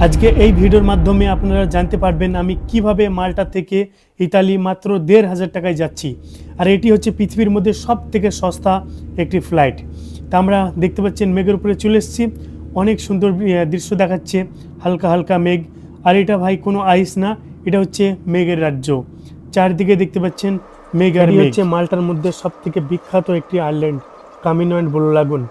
আজকে এই ভিডিওর মাধ্যমে আপনারা জানতে পারবেন আমি কিভাবে মাল্টা থেকে ইতালি মাত্র ১৫০০ টাকায় যাচ্ছি। আর এটি হচ্ছে পৃথিবীর মধ্যে সবথেকে সস্তা একটি ফ্লাইট। তা আমরা দেখতে পাচ্ছেন মেঘের উপরে চলে এসেছি, অনেক সুন্দর দৃশ্য দেখাচ্ছে, হালকা হালকা মেঘ। আর এটা ভাই কোনো আইস না, এটা হচ্ছে মেঘের রাজ্য। চারদিকে দেখতে পাচ্ছেন মেঘ আর মেঘ। হচ্ছে মাল্টার মধ্যে সবথেকে বিখ্যাত একটি আইল্যান্ড, কামিনো অ্যান্ড ব্লু লাগুন।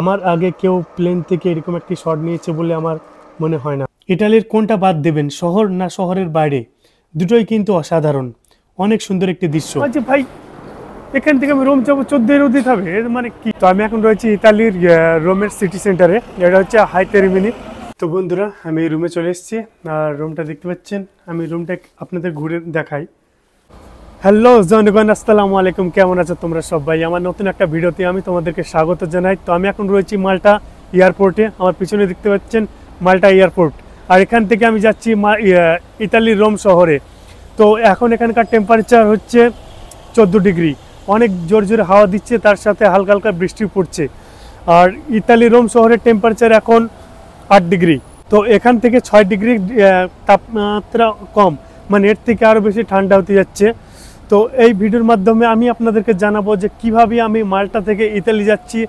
আমার আগে কেউ প্লেন থেকে এরকম একটি শট নিয়েছে বলে আমার মনে হয় না। ইটালির কোনটা বাদ দেবেন, শহর না শহরের বাইরে? দুটোই কিন্তু অসাধারণ, অনেক সুন্দর একটি দৃশ্য। আচ্ছা ভাই, এখান থেকে আমি রোম যাবো 14 ইউরো দিতে হবে, এর মানে কি? তো আমি এখন রয়েছি ইতালির রোমের সিটি সেন্টারে, এটা হচ্ছে হাই তেরমিনি। তো বন্ধুরা, আমি এই রুমে চলে এসেছি আর রুমটা দেখতে পাচ্ছেন। আমি রুমটা আপনাদের ঘুরে দেখাই। হ্যালো জনগণ, আসসালামু আলাইকুম, কেমন আছো তোমরা সবাই? আমার নতুন একটা ভিডিওতে আমি তোমাদেরকে স্বাগত জানাই। তো আমি এখন রয়েছি মাল্টা এয়ারপোর্টে, আমার পিছনে দেখতে পাচ্ছেন মাল্টা এয়ারপোর্ট। আর এখান থেকে আমি যাচ্ছি ইতালির রোম শহরে। তো এখন এখানকার টেম্পারেচার হচ্ছে 14 ডিগ্রি, অনেক জোর জোরে হাওয়া দিচ্ছে, তার সাথে হালকা হালকা বৃষ্টি পড়ছে। আর ইতালি রোম শহরের টেম্পারেচার এখন 8 ডিগ্রি। তো এখান থেকে 6 ডিগ্রি তাপমাত্রা কম, মানে এর থেকে আরও বেশি ঠান্ডা হতে যাচ্ছে। তো এই ভিডিওর মাধ্যমে আমি আপনাদেরকে জানাবো যে কিভাবে আমি মাল্টা থেকে ইতালি যাচ্ছি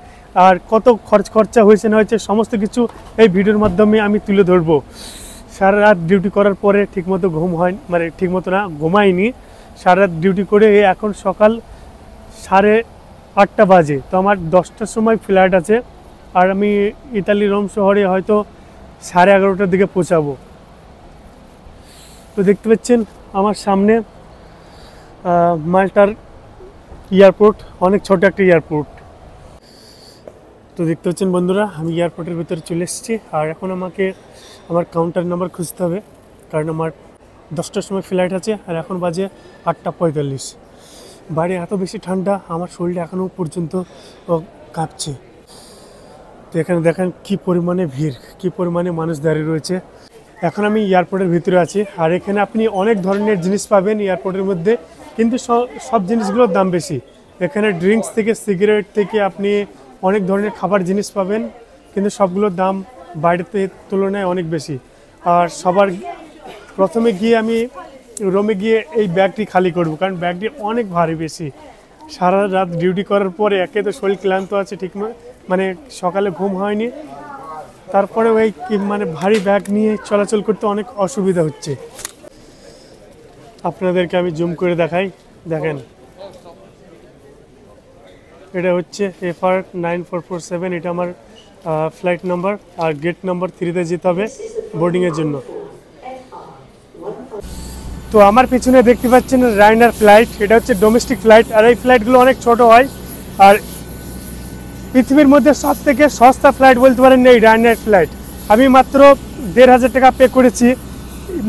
আর কত খরচা হয়েছে না হয়েছে, সমস্ত কিছু এই ভিডিওর মাধ্যমে আমি তুলে ধরবো। সারা রাত ডিউটি করার পরে ঠিকমতো ঘুম হয়, মানে ঠিকমতো না, ঘুমাইনি। সারা রাত ডিউটি করে এখন সকাল 8:30 বাজে। তো আমার 10টার সময় ফ্লাইট আছে, আর আমি ইতালি রোম শহরে হয়তো 11:30টার দিকে পৌঁছাবো। তো দেখতে পাচ্ছেন আমার সামনে মাল্টার এয়ারপোর্ট, অনেক ছোট একটা এয়ারপোর্ট। তো দেখতে পাচ্ছেন বন্ধুরা, আমি এয়ারপোর্টের ভিতরে চলে এসেছি। আর এখন আমাকে আমার কাউন্টার নাম্বার খুঁজতে হবে, কারণ আমার 10টার সময় ফ্লাইট আছে আর এখন বাজে 8:45। বাইরে এত বেশি ঠান্ডা, আমার শরীরটা এখনও পর্যন্ত কাঁপছে। তো এখানে দেখেন কি পরিমাণে ভিড়, কি পরিমাণে মানুষ দাঁড়িয়ে রয়েছে। এখন আমি এয়ারপোর্টের ভিতরে আছি, আর এখানে আপনি অনেক ধরনের জিনিস পাবেন এয়ারপোর্টের মধ্যে, কিন্তু সব জিনিসগুলোর দাম বেশি। এখানে ড্রিঙ্কস থেকে সিগারেট থেকে আপনি অনেক ধরনের খাবার জিনিস পাবেন, কিন্তু সবগুলোর দাম বাইরেতে তুলনায় অনেক বেশি। আর সবার প্রথমে গিয়ে আমি রোমে গিয়ে এই ব্যাগটি খালি করব, কারণ ব্যাগটি অনেক ভারী বেশি। সারা রাত ডিউটি করার পরে একে তো শরীর ক্লান্ত আছে, ঠিক মানে সকালে ঘুম হয়নি, তারপরে ওই মানে ভারী ব্যাগ নিয়ে চলাচল করতে অনেক অসুবিধা হচ্ছে। আপনাদেরকে আমি জুম করে দেখাই, দেখেন এটা হচ্ছে FR 9447, এটা আমার ফ্লাইট নাম্বার। আর গেট নাম্বার 3-তে যেতে হবে বোর্ডিংয়ের জন্য। তো আমার পিছনে দেখতে পাচ্ছেন রাইনার ফ্লাইট, এটা হচ্ছে ডোমেস্টিক ফ্লাইট। আর এই ফ্লাইটগুলো অনেক ছোট হয়, আর পৃথিবীর মধ্যে সব থেকে সস্তা ফ্লাইট বলতে পারেন এই রাইনার ফ্লাইট। আমি মাত্র ১৫০০ টাকা পে করেছি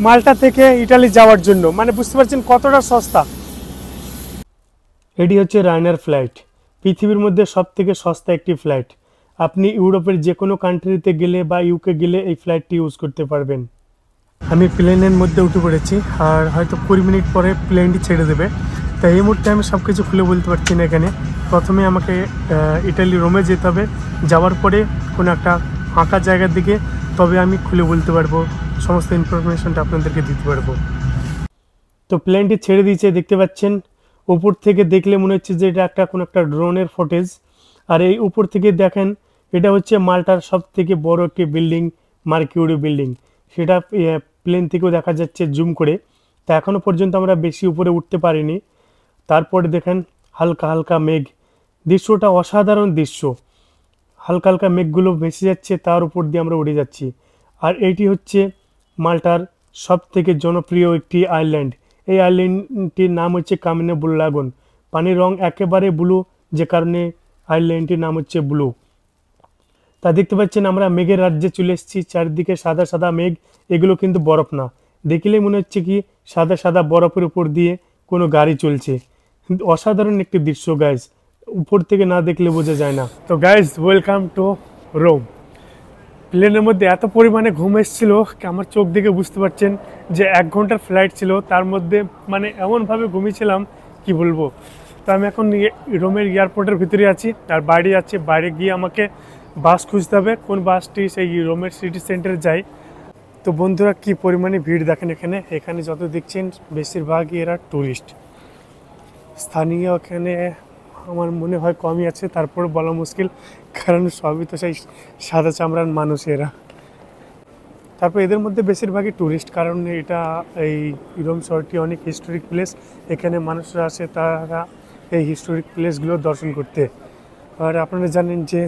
মাল্টা থেকে ইটালি যাওয়ার জন্য, মানে বুঝতে পারছেন কতটা সস্তা। এটি হচ্ছে রাইনার ফ্লাইট, পৃথিবীর মধ্যে সব থেকে সস্তা একটি ফ্লাইট। আপনি ইউরোপের যে কোনো কান্ট্রিতে গেলে বা ইউকে গেলে এই ফ্লাইটটি ইউজ করতে পারবেন। আমি প্লেনের মধ্যে উঠে পড়েছি, আর হয়তো 20 মিনিট পরে প্লেনটি ছেড়ে দেবে। তাই এই মুহূর্তে আমি সব কিছু খুলে বলতে পারছি না। এখানে প্রথমে আমাকে ইটালি রোমে যেতে হবে, যাওয়ার পরে কোনো একটা ফাঁকা জায়গার দিকে, তবে আমি খুলে বলতে পারবো, সমস্ত ইনফরমেশনটা আপনাদেরকে দিতে পারবো। তো প্লেনটি ছেড়ে দিয়েছে, দেখতে পাচ্ছেন। উপর থেকে দেখলে মনে হচ্ছে যে এটা কোনো একটা ড্রোনের ফুটেজ। আর এই উপর থেকে দেখেন, এটা হচ্ছে মাল্টার সব থেকে বড় একটি বিল্ডিং, মার্কিউরি বিল্ডিং। সেটা প্লেন থেকেও দেখা যাচ্ছে জুম করে। তা এখনও পর্যন্ত আমরা বেশি উপরে উঠতে পারিনি। তারপরে দেখেন হালকা হালকা মেঘ, দৃশ্যটা অসাধারণ দৃশ্য। হালকা হালকা মেঘগুলো ভেসে যাচ্ছে, তার উপর দিয়ে আমরা উড়ে যাচ্ছি। আর এইটি হচ্ছে মাল্টার সব থেকে জনপ্রিয় একটি আইল্যান্ড। এই আইল্যান্ডটির নাম হচ্ছে কামিনো ব্লু লাগুন। পানির রং একেবারে ব্লু, যে কারণে আইল্যান্ডটির নাম হচ্ছে ব্লু। তা দেখতে পাচ্ছেন আমরা মেঘের রাজ্যে চলে এসেছি, চারিদিকে সাদা সাদা মেঘ। এগুলো কিন্তু বরফ না, দেখলেই মনে হচ্ছে কি সাদা সাদা বরফের উপর দিয়ে কোনো গাড়ি চলছে। অসাধারণ একটি দৃশ্য গাইজ, উপর থেকে না দেখলে বোঝা যায় না। তো গাইজ, ওয়েলকাম টু রোম। প্লেনের মধ্যে এত পরিমাণে ঘুম এসেছিল, আমার চোখ দেখে বুঝতে পারছেন যে 1 ঘন্টার ফ্লাইট ছিল, তার মধ্যে মানে এমনভাবে ঘুমিয়েছিলাম কি বলবো। তো আমি এখন রোমের এয়ারপোর্টের ভিতরে আছি, আর বাইরে যাচ্ছি। বাইরে গিয়ে আমাকে বাস খুঁজতে হবে, কোন বাসটি সেই রোমের সিটি সেন্টারে যায়। তো বন্ধুরা কি পরিমাণে ভিড় দেখেন এখানে, এখানে যত দেখছেন বেশিরভাগই এরা ট্যুরিস্ট। স্থানীয় এখানে আমার মনে হয় কমই আছে, তারপর বলা মুশকিল, কারণ সবই তো সেই সাদা চামড়ার মানুষ এরা। তারপর এদের মধ্যে বেশিরভাগই ট্যুরিস্ট, কারণ এটা এই রোম শহরটি অনেক হিস্টোরিক প্লেস। এখানে মানুষরা আসে তারা এই হিস্টোরিক প্লেসগুলো দর্শন করতে। আর আপনারা জানেন যে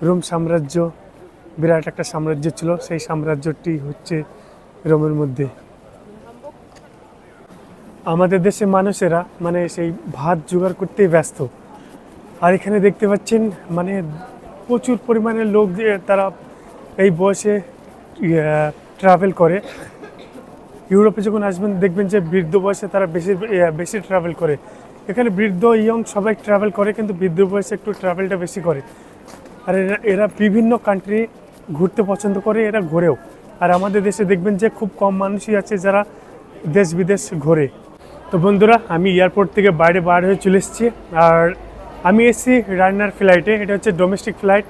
রোম সাম্রাজ্য বিরাট একটা সাম্রাজ্য ছিল, সেই সাম্রাজ্যটি হচ্ছে রোমের মধ্যে। আমাদের দেশে মানুষেরা মানে সেই ভাত জোগাড় করতেই ব্যস্ত। আর এখানে দেখতে পাচ্ছেন মানে প্রচুর পরিমাণে লোক যে তারা এই বয়সে ট্রাভেল করে। ইউরোপে যখন আসবেন দেখবেন যে বৃদ্ধ বয়সে তারা বেশি ট্রাভেল করে। এখানে বৃদ্ধ ইয়ং সবাই ট্রাভেল করে, কিন্তু বৃদ্ধ বয়সে একটু ট্রাভেলটা বেশি করে। আর এরা বিভিন্ন কান্ট্রি ঘুরতে পছন্দ করে, এরা ঘোরেও। আর আমাদের দেশে দেখবেন যে খুব কম মানুষই আছে যারা দেশ বিদেশ ঘোরে। তো বন্ধুরা আমি এয়ারপোর্ট থেকে বাইরে বার হয়ে চলে এসেছি। আর আমি এসেছি রাইনার ফ্লাইটে, এটা হচ্ছে ডোমেস্টিক ফ্লাইট।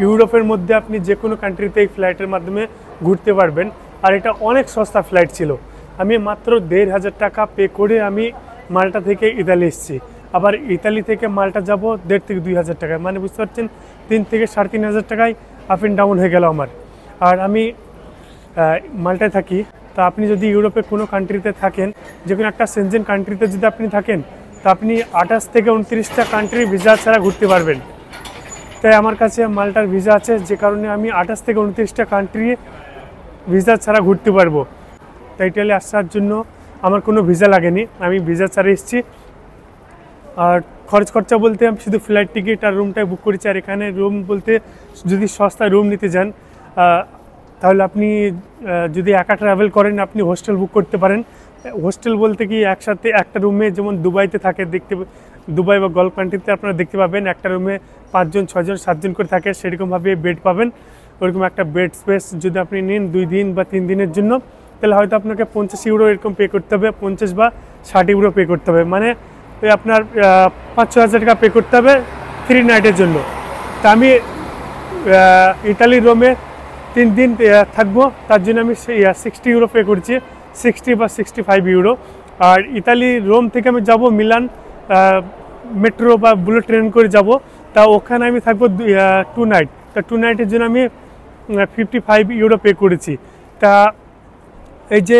ইউরোপের মধ্যে আপনি যে কোনো কান্ট্রিতে এই ফ্লাইটের মাধ্যমে ঘুরতে পারবেন। আর এটা অনেক সস্তা ফ্লাইট ছিল। আমি মাত্র ১৫০০ টাকা পে করে আমি মাল্টা থেকে ইতালি এসেছি। আবার ইতালি থেকে মাল্টা যাব ১.৫ থেকে ২ হাজার টাকায়, মানে বুঝতে পারছেন ৩ থেকে ৩.৫ হাজার টাকায় আপ অ্যান্ড ডাউন হয়ে গেল আমার। আর আমি মাল্টায় থাকি। তা আপনি যদি ইউরোপে কোনো কান্ট্রিতে থাকেন, যে কোনো একটা সেনজেন কান্ট্রিতে যদি আপনি থাকেন, তা আপনি ২৮ থেকে ২৯টা কান্ট্রি ভিসা ছাড়া ঘুরতে পারবেন। তাই আমার কাছে মাল্টার ভিসা আছে, যে কারণে আমি ২৮ থেকে ২৯টা কান্ট্রি ভিসা ছাড়া ঘুরতে পারবো। তাই ইটালি আসার জন্য আমার কোনো ভিসা লাগেনি, আমি ভিসা ছাড়া এসেছি। আর খরচা বলতে আমি শুধু ফ্লাইট টিকিট আর রুমটাই বুক করেছি। আর এখানে রুম বলতে যদি সস্তায় রুম নিতে যান তাহলে আপনি যদি একা ট্রাভেল করেন আপনি হোস্টেল বুক করতে পারেন। হোস্টেল বলতে কি একসাথে একটা রুমে, যেমন দুবাইতে থাকে, দুবাই বা গলফ কান্ট্রিতে আপনারা দেখতে পাবেন একটা রুমে ৫ জন ৬ জন ৭ জন করে থাকে, সেরকমভাবে বেড পাবেন। ওরকম একটা বেড স্পেস যদি আপনি নিন 2 দিন বা 3 দিনের জন্য, তাহলে হয়তো আপনাকে 50 ইউরো এরকম পে করতে হবে, 50 বা 60 ইউরো পে করতে হবে, মানে ওই আপনার ৫-৬ হাজার টাকা পে করতে হবে 3 নাইটের জন্য। তা আমি ইতালির রোমে 3 দিন থাকবো, তার জন্য আমি 60 ইউরো পে করছি, 60 বা 65 ইউরো। আর ইতালি রোম থেকে আমি যাব মিলান মেট্রো বা বুলেট ট্রেন করে যাব। তা ওখানে আমি থাকবো 2 নাইট। তা 2 নাইটের জন্য আমি 55 ইউরো পে করেছি। তা এই যে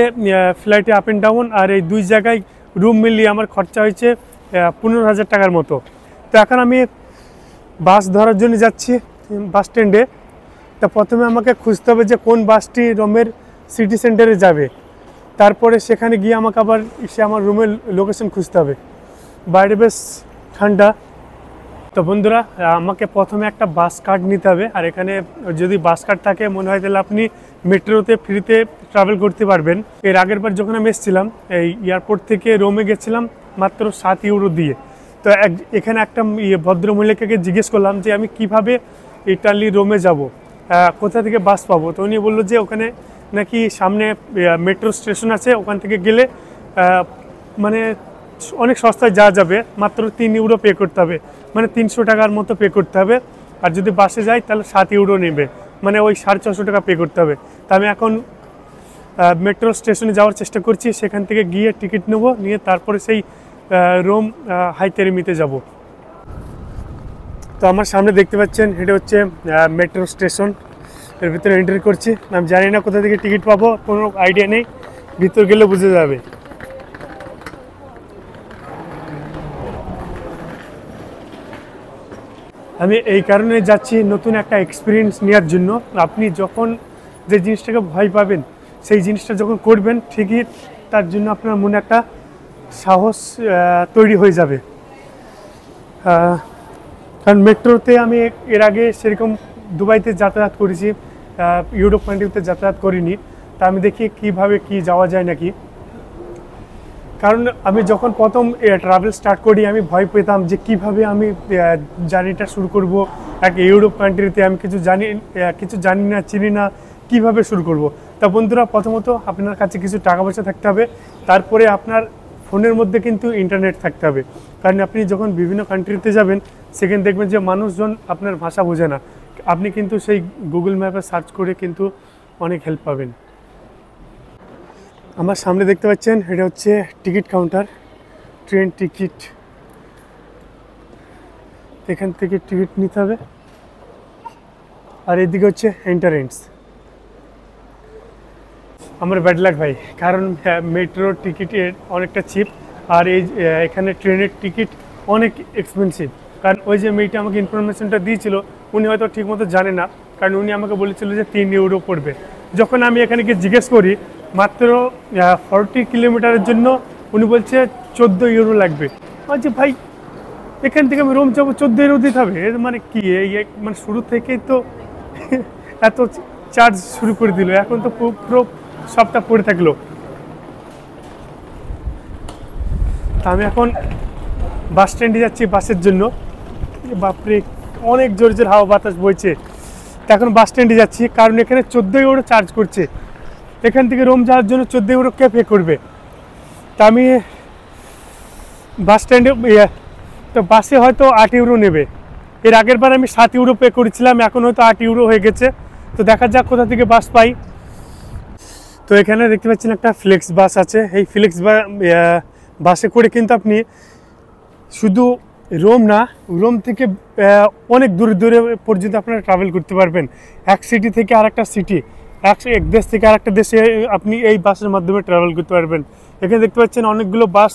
ফ্লাইটে আপ অ্যান্ড ডাউন আর এই 2 জায়গায় রুম মিলিয়ে আমার খরচা হয়েছে 15,000 টাকার মতো। তো এখন আমি বাস ধরার জন্য যাচ্ছি বাস স্ট্যান্ডে। তা প্রথমে আমাকে খুঁজতে হবে যে কোন বাসটি রোমের সিটি সেন্টারে যাবে, তারপরে সেখানে গিয়ে আমাকে আবার আমার রুমের লোকেশন খুঁজতে হবে। বাইরে বেশ ঠান্ডা। তো বন্ধুরা আমাকে প্রথমে একটা বাস কার্ড নিতে হবে। আর এখানে যদি বাস কার্ড থাকে মনে হয় তাহলে আপনি মেট্রোতে ফ্রিতে ট্রাভেল করতে পারবেন। এর আগের বার যখন আমি এসেছিলাম এই এয়ারপোর্ট থেকে রোমে গেছিলাম মাত্র 7 ইউরো দিয়ে। তো এখানে একটা ভদ্রমহিলাকে জিজ্ঞেস করলাম যে আমি কিভাবে ইটালি রোমে যাব, কোথা থেকে বাস পাবো। তো উনি বললো যে ওখানে নাকি সামনে মেট্রো স্টেশন আছে, ওখান থেকে গেলে মানে অনেক সস্তায় যাওয়া যাবে, মাত্র 3 ইউরো পে করতে হবে, মানে 300 টাকার মতো পে করতে হবে। আর যদি বাসে যাই তাহলে 7 ইউরো নেবে, মানে ওই 650 টাকা পে করতে হবে। তা আমি এখন মেট্রো স্টেশনে যাওয়ার চেষ্টা করছি, সেখান থেকে গিয়ে টিকিট নেব, নিয়ে তারপরে সেই রোম হাইতেরেমিতে যাব। তো আমার সামনে দেখতে পাচ্ছেন এটা হচ্ছে মেট্রো স্টেশন, এর ভিতরে এন্ট্রি করছি। আমি জানি না কোথা থেকে টিকিট পাবো, কোনো আইডিয়া নেই, ভিতর গেলে বুঝে যাবে। আমি এই কারণে যাচ্ছি নতুন একটা এক্সপিরিয়েন্স নেওয়ার জন্য। আপনি যখন যে জিনিসটাকে ভয় পাবেন সেই জিনিসটা যখন করবেন ঠিকই তার জন্য আপনার মনে একটা সাহস তৈরি হয়ে যাবে। কারণ মেট্রোতে আমি এর আগে সেরকম দুবাইতে যাতায়াত করেছি, ইউরোপ কান্ট্রিতে যাতায়াত করিনি। তা আমি দেখি কিভাবে কি যাওয়া যায় নাকি। কারণ আমি যখন প্রথম ট্রাভেল স্টার্ট করি আমি ভয় পেতাম যে কিভাবে আমি জার্নিটা শুরু করব। এক ইউরোপ কান্ট্রিতে আমি কিছু জানি না, চিনি না, কিভাবে শুরু করব। তা বন্ধুরা প্রথমত আপনার কাছে কিছু টাকা পয়সা থাকতে হবে, তারপরে আপনার ফোনের মধ্যে কিন্তু ইন্টারনেট থাকতে হবে। কারণ আপনি যখন বিভিন্ন কান্ট্রিতে যাবেন সেখানে দেখবেন যে মানুষজন আপনার ভাষা বোঝে না, আপনি কিন্তু সেই গুগল ম্যাপে সার্চ করে কিন্তু অনেক হেল্প পাবেন। আমার সামনে দেখতে পাচ্ছেন এটা হচ্ছে টিকিট কাউন্টার, ট্রেন টিকিট। এখান থেকে টিকিট নিতে হবে। আর এদিকে হচ্ছে এন্ট্রান্স। আমার ব্যাড লাক ভাই, কারণ মেট্রোর টিকিটের অনেকটা চিপ, আর এখানে ট্রেনের টিকিট অনেক এক্সপেন্সিভ। কারণ ওই যে মেয়েটা আমাকে ইনফরমেশনটা দিয়েছিল, উনি হয়তো ঠিকমতো জানে না, কারণ উনি আমাকে বলেছিল যে 3 ইউরো পড়বে। যখন আমি এখানে গিয়ে জিজ্ঞেস করি, মাত্র 40 কিলোমিটারের জন্য উনি বলছে 14 ইউরো লাগবে। বলছি ভাই, এখান থেকে আমি রোম যাবো, 14 ইউরো দিতে হবে? এর মানে কি? মানে শুরু থেকেই তো এত চার্জ শুরু করে দিল, এখন তো পুরো সবটা পড়ে থাকলো। আমি এখন বাস স্ট্যান্ডে যাচ্ছি বাসের জন্য। বাপরে, অনেক জোর জোর হাওয়া বাতাস বইছে। তো এখন বাস স্ট্যান্ডে যাচ্ছি, কারণ এখানে 14 ইউরো চার্জ করছে। এখান থেকে রোম যাওয়ার জন্য 14 ইউরো কে পে করবে? তা আমি বাস স্ট্যান্ডে, তো বাসে হয়তো 8 ইউরো নেবে। এর আগের বার আমি 7 ইউরো পে করেছিলাম, এখন হয়তো 8 ইউরো হয়ে গেছে। তো দেখা যাক কোথা থেকে বাস পাই। তো এখানে দেখতে পাচ্ছেন একটা ফ্লেক্স বাস আছে। এই ফ্লেক্স বাসে করে কিন্তু আপনি শুধু রোম না, রোম থেকে অনেক দূরে দূরে পর্যন্ত আপনারা ট্রাভেল করতে পারবেন। এক সিটি থেকে আরেকটা সিটি, এক দেশ থেকে আরেকটা দেশে আপনি এই বাসের মাধ্যমে ট্রাভেল করতে পারবেন। এখানে দেখতে পাচ্ছেন অনেকগুলো বাস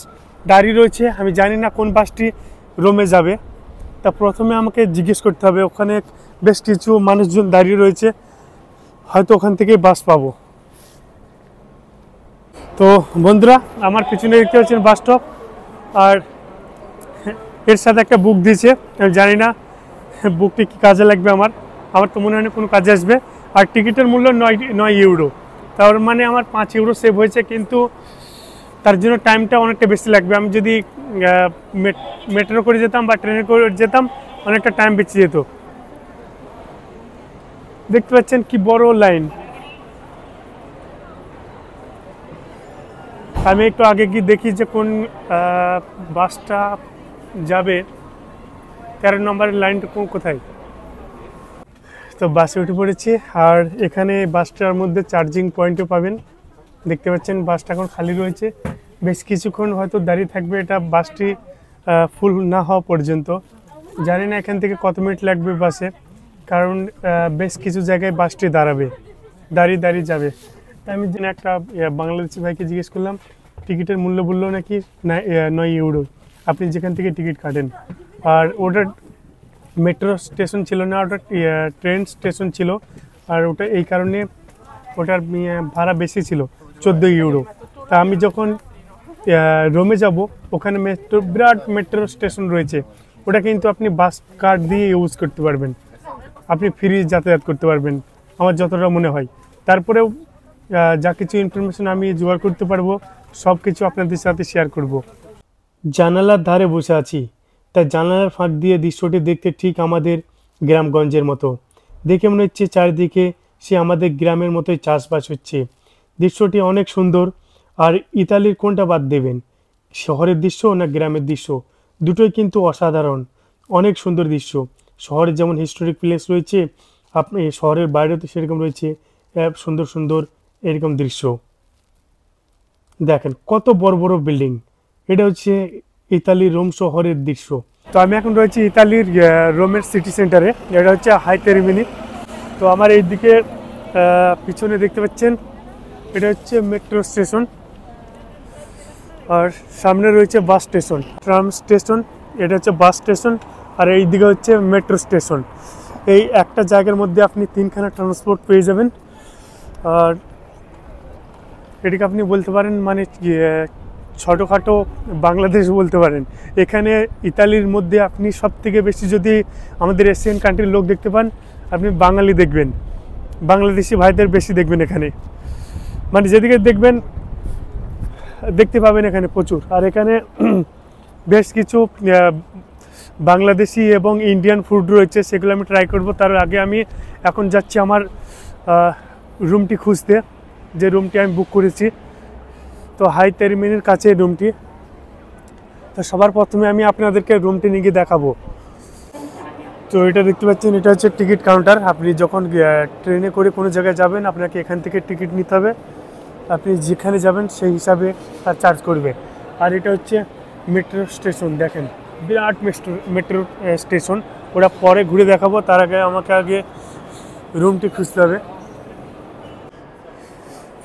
দাঁড়িয়ে রয়েছে। আমি জানি না কোন বাসটি রোমে যাবে। তা প্রথমে আমাকে জিজ্ঞেস করতে হবে, ওখানে বেশ কিছু মানুষজন দাঁড়িয়ে রয়েছে, হয়তো ওখান থেকে বাস পাবো। তো বন্ধুরা, আমার পিছনে দেখতে পাচ্ছেন বাস স্টপ, আর এর সাথে একটা বুক দিয়েছে। আমি জানি না বুকটি কী কাজে লাগবে। আমার তো মনে হয় না কোনো কাজে আসবে। আর টিকিটের মূল্য 9 ইউরো। তার মানে আমার 5 ইউরো সেভ হয়েছে, কিন্তু তার জন্য টাইমটা অনেকটা বেশি লাগবে। আমি যদি মেট্রো করে যেতাম বা ট্রেনে করে যেতাম, অনেকটা টাইম বেঁচে যেত। দেখতে পাচ্ছেন কি বড় লাইন। আমি একটু আগে গিয়ে দেখি যে কোন বাসটা যাবে, 13 নম্বরের লাইনটা কোথায়। তো বাসে উঠে পড়েছি, আর এখানে বাসটার মধ্যে চার্জিং পয়েন্টও পাবেন। দেখতে পাচ্ছেন বাসটা এখন খালি রয়েছে, বেশ কিছুক্ষণ হয়তো দাঁড়িয়ে থাকবে এটা বাসটি ফুল না হওয়া পর্যন্ত। জানি না এখান থেকে কত মিনিট লাগবে বাসে, কারণ বেশ কিছু জায়গায় বাসটি দাঁড়িয়ে যাবে। আমি যেন একটা বাংলাদেশি ভাইকে জিজ্ঞেস করলাম, টিকিটের মূল্য বললো নাকি 9 ইউরো, আপনি যেখান থেকে টিকিট কাটেন। আর ওটা মেট্রো স্টেশন ছিল না, ওটা ট্রেন স্টেশন ছিল, আর ওটা এই কারণে ওটার ভাড়া বেশি ছিল, 14 ইউরো। তা আমি যখন রোমে যাব, ওখানে বিরাট মেট্রো স্টেশন রয়েছে, ওটা কিন্তু আপনি বাস কার্ড দিয়ে ইউজ করতে পারবেন, আপনি ফ্রি যাতায়াত করতে পারবেন আমার যতটা মনে হয়। তারপরেও যা কিছু ইনফরমেশন আমি জোগাড় করতে পারবো, সব কিছু আপনাদের সাথে শেয়ার করব। জানালার ধারে বসে আছি, তাই জানালার ফাঁক দিয়ে দৃশ্যটি দেখতে ঠিক আমাদের গ্রামগঞ্জের মতো। দেখে মনে হচ্ছে চারিদিকে সে আমাদের গ্রামের মতোই চাষবাস হচ্ছে। দৃশ্যটি অনেক সুন্দর। আর ইতালির কোনটা বাদ দেবেন, শহরের দৃশ্য না গ্রামের দৃশ্য? দুটোই কিন্তু অসাধারণ, অনেক সুন্দর দৃশ্য। শহরে যেমন হিস্টোরিক প্লেস রয়েছে, আপনি শহরের বাইরেও তো সেরকম রয়েছে সুন্দর সুন্দর এরকম দৃশ্য। দেখেন কত বড় বড় বিল্ডিং। এটা হচ্ছে ইতালির রোম শহরের দৃশ্য। তো আমি এখন রয়েছি ইতালির রোমের সিটি সেন্টারে। এটা হচ্ছে হাই টেরমিনি। তো আমার এইদিকে পিছনে দেখতে পাচ্ছেন, এটা হচ্ছে মেট্রো স্টেশন, আর সামনে রয়েছে বাস স্টেশন, ট্রাম স্টেশন। এটা হচ্ছে বাস স্টেশন, আর এই দিকে হচ্ছে মেট্রো স্টেশন। এই একটা জায়গার মধ্যে আপনি 3খানা ট্রান্সপোর্ট পেয়ে যাবেন। আর এটাকে আপনি বলতে পারেন মানে ছোটোখাটো বাংলাদেশ বলতে পারেন। এখানে ইতালির মধ্যে আপনি সব থেকে বেশি যদি আমাদের এশিয়ান কান্ট্রির লোক দেখতে পান, আপনি বাঙালি দেখবেন, বাংলাদেশি ভাইদের বেশি দেখবেন এখানে। মানে যেদিকে দেখবেন দেখতে পাবেন এখানে প্রচুর। আর এখানে বেশ কিছু বাংলাদেশি এবং ইন্ডিয়ান ফুড রয়েছে, সেগুলো আমি ট্রাই করব। তার আগে আমি এখন যাচ্ছি আমার রুমটি খুঁজতে, যে রুমটি আমি বুক করেছি। তো হাই টেরমিনির কাছে রুমটি। তো সবার প্রথমে আমি আপনাদেরকে রুমটি নিয়ে গিয়ে দেখাবো। তো এটা দেখতে পাচ্ছেন, এটা হচ্ছে টিকিট কাউন্টার। আপনি যখন ট্রেনে করে কোনো জায়গায় যাবেন, আপনাকে এখান থেকে টিকিট নিতে হবে। আপনি যেখানে যাবেন সেই হিসাবে তার চার্জ করবে। আর এটা হচ্ছে মেট্রো স্টেশন, দেখেন বিরাট মেট্রো স্টেশন। ওটা পরে ঘুরে দেখাবো, তার আগে আমাকে আগে রুমটি খুঁজতে হবে।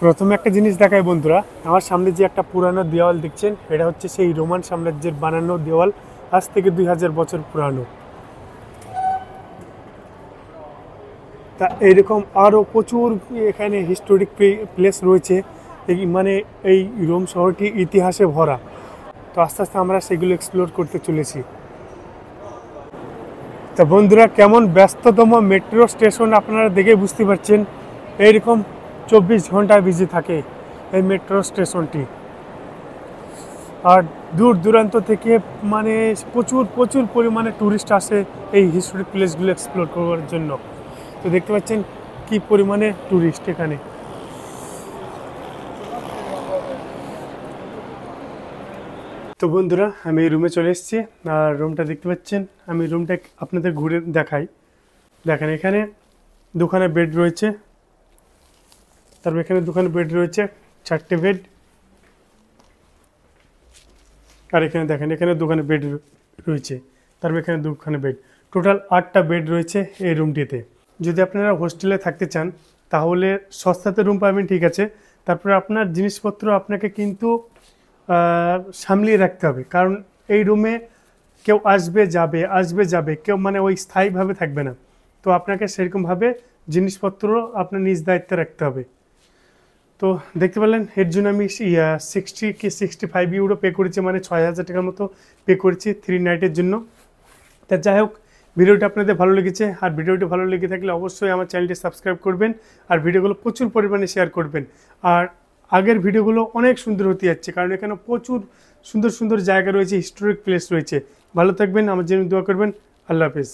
প্রথমে একটা জিনিস দেখায় বন্ধুরা, আমার সামনে যে একটা পুরানো দেওয়াল দেখছেন, এটা হচ্ছে সেই রোমান সাম্রাজ্যের বানানো দেওয়াল, আজ থেকে 2000 বছর পুরানো। তা এইরকম আরও প্রচুর এখানে হিস্টোরিক প্লেস রয়েছে, মানে এই রোম শহরটি ইতিহাসে ভরা। তো আস্তে আস্তে আমরা সেগুলো এক্সপ্লোর করতে চলেছি। তা বন্ধুরা, কেমন ব্যস্ততম মেট্রো স্টেশন আপনারা দেখে বুঝতে পারছেন। এইরকম 24 ঘন্টা বিজি থাকে এই মেট্রো স্টেশনটি। আর দূর দূরান্ত থেকে মানে প্রচুর প্রচুর পরিমাণে ট্যুরিস্ট আসে এই হিস্টোরিক প্লেসগুলো এক্সপ্লোর করার জন্য। তো দেখতে পাচ্ছেন কি পরিমাণে ট্যুরিস্ট এখানে। তো বন্ধুরা, আমি এই রুমে চলে এসেছি। আর রুমটা দেখতে পাচ্ছেন, আমি রুমটা আপনাদের ঘুরে দেখাই। দেখেন এখানে দুখানে বেড রয়েছে, তারপর এখানে দুখানে বেড রয়েছে, 4টে বেড। আর এখানে দেখেন এখানে দুখানে বেড রয়েছে, তারপর এখানে দুখানে বেড, টোটাল 8টা বেড রয়েছে এই রুমটিতে। যদি আপনারা হোস্টেলে থাকতে চান তাহলে সস্তাতে রুম পাবেন, ঠিক আছে। তারপরে আপনার জিনিসপত্র আপনাকে কিন্তু সামলিয়ে রাখতে হবে, কারণ এই রুমে কেউ আসবে যাবে, কেউ মানে ওই স্থায়ীভাবে থাকবে না। তো আপনাকে সেরকমভাবে জিনিসপত্র আপনার নিজ দায়িত্বে রাখতে হবে। তো দেখতে পেলেন, এর জন্য আমি 60 কি 65 ইউরো পে করেছি, মানে 6000 টাকার মতো পে করেছি 3 নাইটের জন্য। তা যাই হোক, ভিডিওটা আপনাদের ভালো লেগেছে, আর ভিডিওটি ভালো লেগে থাকলে অবশ্যই আমার চ্যানেলটি সাবস্ক্রাইব করবেন, আর ভিডিওগুলো প্রচুর পরিমাণে শেয়ার করবেন। আর আগের ভিডিওগুলো অনেক সুন্দর হতে যাচ্ছে, কারণ এখানে প্রচুর সুন্দর সুন্দর জায়গা রয়েছে, হিস্টোরিক প্লেস রয়েছে। ভালো থাকবেন, আমার জন্য দোয়া করবেন। আল্লাহ হাফেজ।